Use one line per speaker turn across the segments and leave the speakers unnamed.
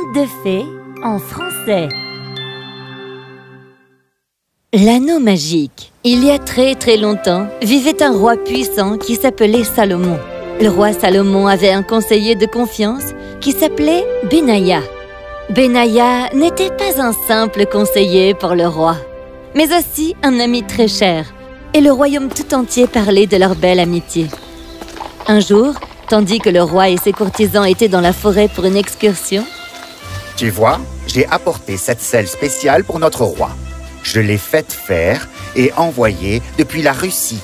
Conte de fées en français. L'anneau magique. Il y a très longtemps, vivait un roi puissant qui s'appelait Salomon. Le roi Salomon avait un conseiller de confiance qui s'appelait Benaïa. Benaïa n'était pas un simple conseiller pour le roi, mais aussi un ami très cher, et le royaume tout entier parlait de leur belle amitié. Un jour, tandis que le roi et ses courtisans étaient dans la forêt pour une excursion,
« Tu vois, j'ai apporté cette selle spéciale pour notre roi. Je l'ai faite faire et envoyée depuis la Russie. »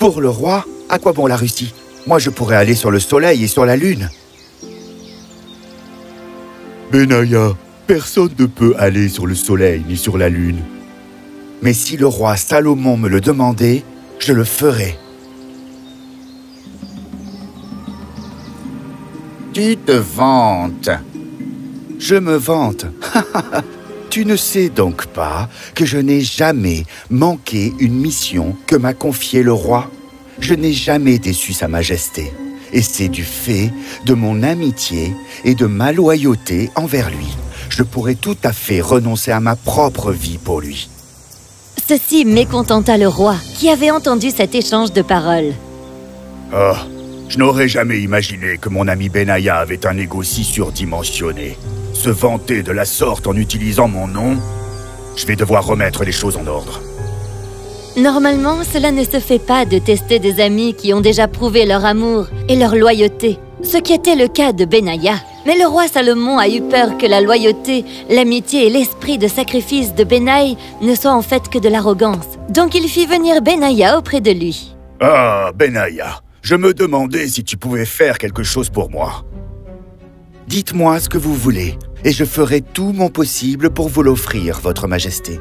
Pour le roi, à quoi bon la Russie? Moi, je pourrais aller sur le soleil et sur la lune. Benaïa, personne ne peut aller sur le soleil ni sur la lune. Mais si le roi Salomon me le demandait, je le ferais. Tu te vantes. Je me vante. Tu ne sais donc pas que je n'ai jamais manqué une mission que m'a confiée le roi. Je n'ai jamais déçu sa majesté. Et c'est du fait de mon amitié et de ma loyauté envers lui. Je pourrais tout à fait renoncer à ma propre vie pour lui.
Ceci mécontenta le roi, qui avait entendu cet échange de paroles.
Oh, je n'aurais jamais imaginé que mon ami Benaïa avait un ego si surdimensionné. Se vanter de la sorte en utilisant mon nom, je vais devoir remettre les choses en ordre.
Normalement, cela ne se fait pas de tester des amis qui ont déjà prouvé leur amour et leur loyauté, ce qui était le cas de Benaïa. Mais le roi Salomon a eu peur que la loyauté, l'amitié et l'esprit de sacrifice de Benaï ne soient en fait que de l'arrogance. Donc il fit venir Benaïa auprès de lui. «
Ah, Benaïa, je me demandais si tu pouvais faire quelque chose pour moi. Dites-moi ce que vous voulez, et je ferai tout mon possible pour vous l'offrir, votre majesté. »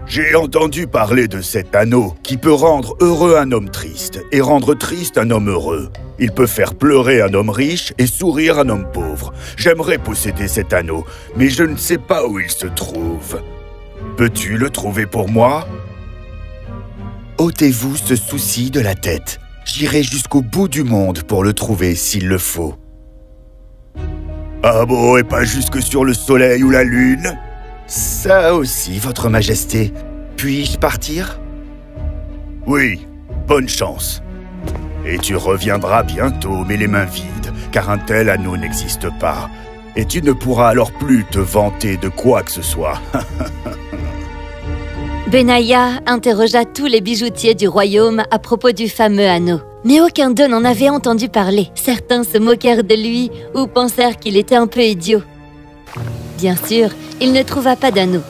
J'ai entendu parler de cet anneau qui peut rendre heureux un homme triste et rendre triste un homme heureux. Il peut faire pleurer un homme riche et sourire un homme pauvre. J'aimerais posséder cet anneau, mais je ne sais pas où il se trouve. Peux-tu le trouver pour moi? Ôtez-vous ce souci de la tête. J'irai jusqu'au bout du monde pour le trouver s'il le faut. Ah bon, et pas jusque sur le soleil ou la lune? Ça aussi, votre majesté. Puis-je partir? Oui, bonne chance. Et tu reviendras bientôt, mais les mains vides, car un tel anneau n'existe pas. Et tu ne pourras alors plus te vanter de quoi que ce soit.
Benaïa interrogea tous les bijoutiers du royaume à propos du fameux anneau. Mais aucun d'eux n'en avait entendu parler. Certains se moquèrent de lui ou pensèrent qu'il était un peu idiot. Bien sûr, il ne trouva pas d'anneau.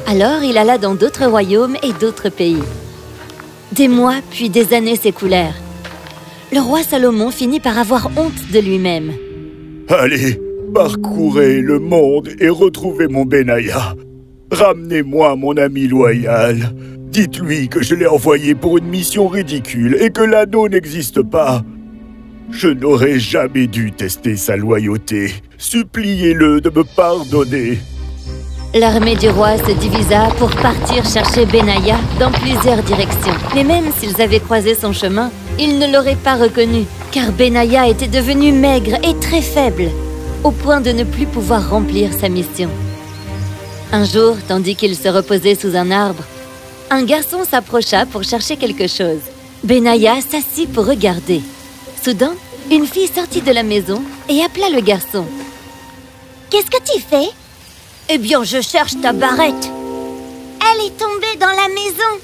Alors il alla dans d'autres royaumes et d'autres pays. Des mois puis des années s'écoulèrent. Le roi Salomon finit par avoir honte de lui-même.
Allez, parcourez le monde et retrouvez mon Benaïa. Ramenez-moi mon ami loyal. Dites-lui que je l'ai envoyé pour une mission ridicule et que l'anneau n'existe pas. Je n'aurais jamais dû tester sa loyauté. Suppliez-le de me pardonner.
L'armée du roi se divisa pour partir chercher Benaïa dans plusieurs directions. Mais même s'ils avaient croisé son chemin, ils ne l'auraient pas reconnu, car Benaïa était devenu maigre et très faible, au point de ne plus pouvoir remplir sa mission. Un jour, tandis qu'il se reposait sous un arbre, un garçon s'approcha pour chercher quelque chose. Benaïa s'assit pour regarder. Soudain, une fille sortit de la maison et appela le garçon. « Qu'est-ce que tu fais ?»« Eh bien, je cherche ta barrette. »« Elle est tombée dans la maison. »«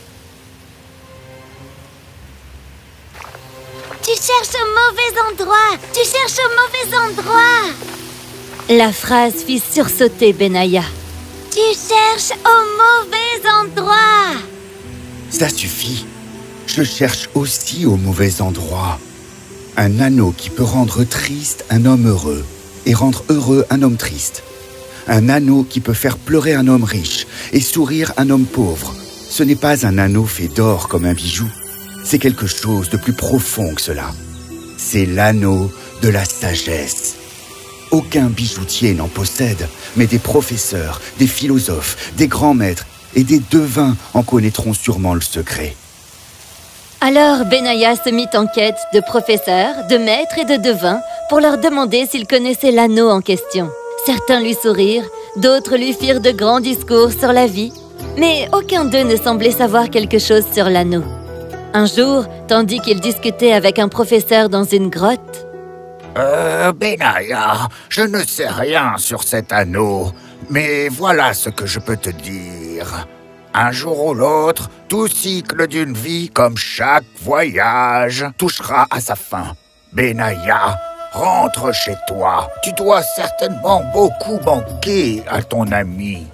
Tu cherches au mauvais endroit. Tu cherches au mauvais endroit. » La phrase fit sursauter Benaïa. « Tu cherches au mauvais endroit. »
Ça suffit. Je cherche aussi au mauvais endroit. Un anneau qui peut rendre triste un homme heureux et rendre heureux un homme triste. Un anneau qui peut faire pleurer un homme riche et sourire un homme pauvre. Ce n'est pas un anneau fait d'or comme un bijou. C'est quelque chose de plus profond que cela. C'est l'anneau de la sagesse. Aucun bijoutier n'en possède, mais des professeurs, des philosophes, des grands maîtres et des devins en connaîtront sûrement le secret.
Alors Benaïa se mit en quête de professeurs, de maîtres et de devins pour leur demander s'ils connaissaient l'anneau en question. Certains lui sourirent, d'autres lui firent de grands discours sur la vie, mais aucun d'eux ne semblait savoir quelque chose sur l'anneau. Un jour, tandis qu'il discutait avec un professeur dans une grotte,
Benaya, je ne sais rien sur cet anneau, mais voilà ce que je peux te dire. Un jour ou l'autre, tout cycle d'une vie, comme chaque voyage, touchera à sa fin. Benaya, rentre chez toi. Tu dois certainement beaucoup manquer à ton ami.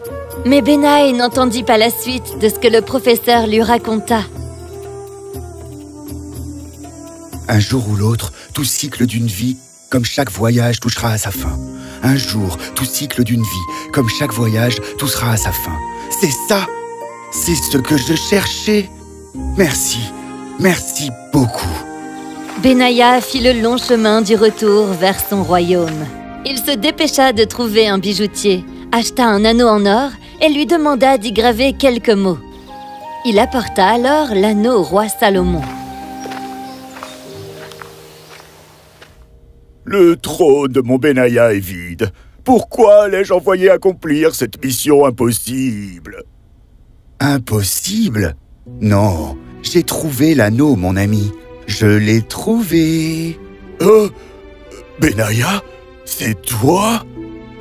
Mais Benaï n'entendit pas la suite de ce que le professeur lui raconta.
Un jour ou l'autre, tout cycle d'une vie, comme chaque voyage, touchera à sa fin. Un jour, tout cycle d'une vie, comme chaque voyage, touchera à sa fin. C'est ça! C'est ce que je cherchais! Merci, merci beaucoup!
Benaya fit le long chemin du retour vers son royaume. Il se dépêcha de trouver un bijoutier, acheta un anneau en or et lui demanda d'y graver quelques mots. Il apporta alors l'anneau au roi Salomon.
Le trône de mon Benaya est vide. Pourquoi l'ai-je envoyé accomplir cette mission impossible? Impossible? Non, j'ai trouvé l'anneau, mon ami. Je l'ai trouvé. Benaya, c'est toi?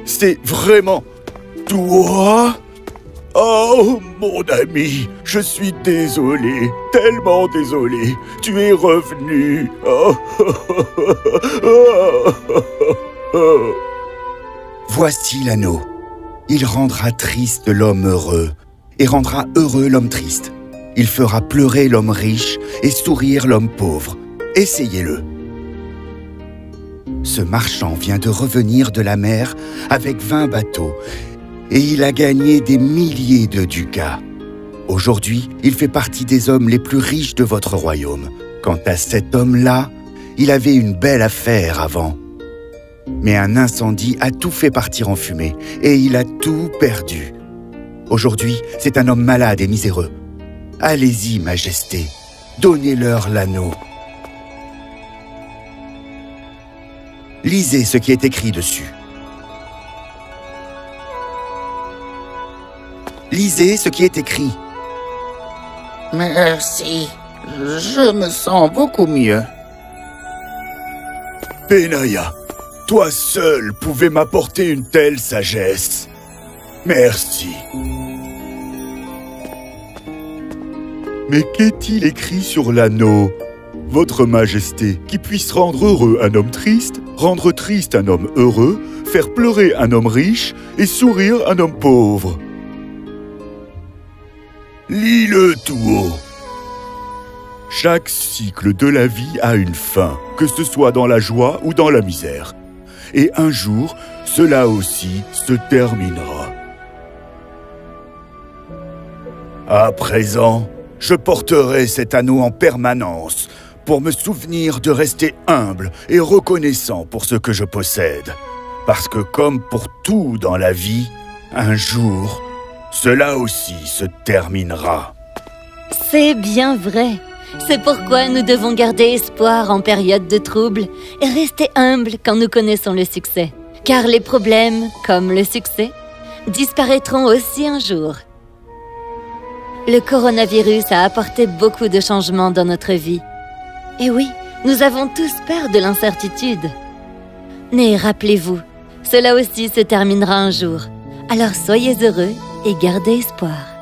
C'est vraiment toi? Oh, mon ami, je suis désolé, tellement désolé. Tu es revenu. Voici l'anneau. Il rendra triste l'homme heureux et rendra heureux l'homme triste. Il fera pleurer l'homme riche et sourire l'homme pauvre. Essayez-le. Ce marchand vient de revenir de la mer avec 20 bateaux et il a gagné des milliers de ducats. Aujourd'hui, il fait partie des hommes les plus riches de votre royaume. Quant à cet homme-là, il avait une belle affaire avant. Mais un incendie a tout fait partir en fumée et il a tout perdu. Aujourd'hui, c'est un homme malade et miséreux. Allez-y, Majesté, donnez-leur l'anneau. Lisez ce qui est écrit dessus. Lisez ce qui est écrit.
Merci, je me sens beaucoup mieux.
Benaya, toi seul pouvais m'apporter une telle sagesse. Merci. Mais qu'est-il écrit sur l'anneau? Votre Majesté, qui puisse rendre heureux un homme triste, rendre triste un homme heureux, faire pleurer un homme riche et sourire un homme pauvre. Lis-le tout haut. Chaque cycle de la vie a une fin, que ce soit dans la joie ou dans la misère. Et un jour, cela aussi se terminera. À présent, je porterai cet anneau en permanence pour me souvenir de rester humble et reconnaissant pour ce que je possède. Parce que comme pour tout dans la vie, un jour, cela aussi se terminera.
C'est bien vrai. C'est pourquoi nous devons garder espoir en période de trouble et rester humbles quand nous connaissons le succès. Car les problèmes, comme le succès, disparaîtront aussi un jour. Le coronavirus a apporté beaucoup de changements dans notre vie. Et oui, nous avons tous peur de l'incertitude. Mais rappelez-vous, cela aussi se terminera un jour. Alors soyez heureux et gardez espoir.